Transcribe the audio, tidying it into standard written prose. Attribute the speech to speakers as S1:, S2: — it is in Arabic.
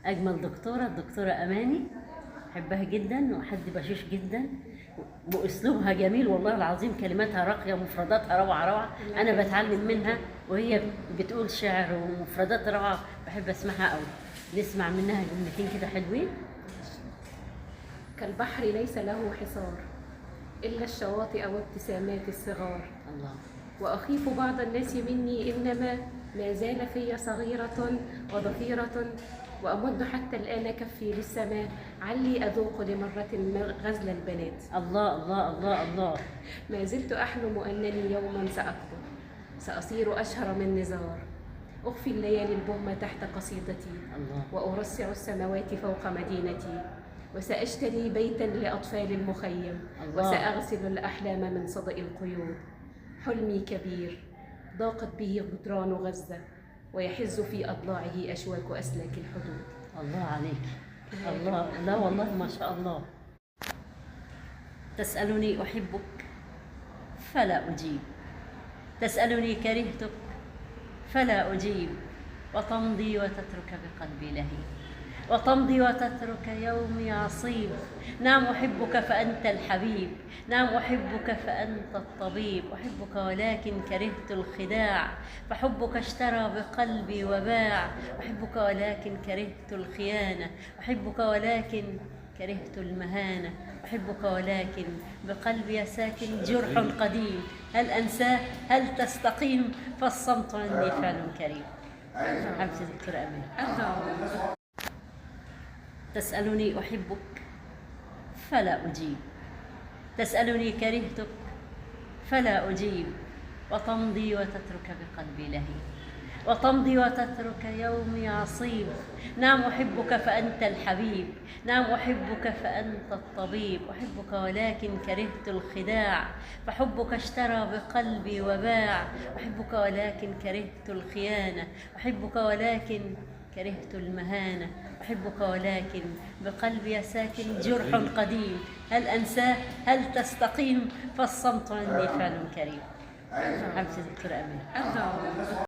S1: اجمل دكتوره الدكتوره اماني، بحبها جدا وحد بشيش جدا، واسلوبها جميل والله العظيم، كلماتها راقيه ومفرداتها روعه روعه. انا بتعلم منها وهي بتقول شعر ومفردات روعه، بحب اسمعها قوي. نسمع منها جملتين كده حلوين.
S2: كالبحر ليس له حصار إلا الشواطئ وابتسامات الصغار.
S1: الله.
S2: وأخيف بعض الناس مني إنما ما زال في صغيرة وضفيرة، وأمد حتى الآن كفي للسماء علي أذوق لمرة غزل البنات.
S1: الله الله الله الله.
S2: ما زلت أحلم أنني يوما سأكبر، سأصير أشهر من نزار، أخفي الليالي البهمة تحت قصيدتي،
S1: الله.
S2: وأرصع السماوات فوق مدينتي، وسأشتري بيتا لأطفال المخيم،
S1: الله.
S2: وسأغسل الأحلام من صدأ القيود. حلمي كبير ضاقت به جدران غزة، ويحز في أضلاعه أشواك أسلاك الحدود.
S1: الله عليك. الله. لا والله ما شاء الله. تسألني أحبك فلا أجيب، تسألني كرهتك فلا أجيب، وتمضي وتترك بقلبي لهيب، وتمضي وتترك يومي عصيب. نعم أحبك فأنت الحبيب، نعم أحبك فأنت الطبيب، أحبك ولكن كرهت الخداع، فحبك اشترى بقلبي وباع، أحبك ولكن كرهت الخيانة، أحبك ولكن كرهت المهانة، أحبك ولكن بقلبي ساكن جرح قديم، هل أنساه هل تستقيم، فالصمت عني فعل كريم. حبيبتي دكتورة أماني. تسألني أحبك فلا أجيب، تسألني كرهتك فلا أجيب، وتمضي وتترك بقلبي لهيب، وتمضي وتترك يومي عصيب. نعم أحبك فأنت الحبيب، نعم أحبك فأنت الطبيب، أحبك ولكن كرهت الخداع، فحبك اشترى بقلبي وباع، أحبك ولكن كرهت الخيانة، أحبك ولكن كرهت المهانة، أحبك ولكن بقلبي ساكن جرح قديم، هل أنساه هل تستقيم، فالصمت عني فعل كريم. حبيبتي دكتورة أماني.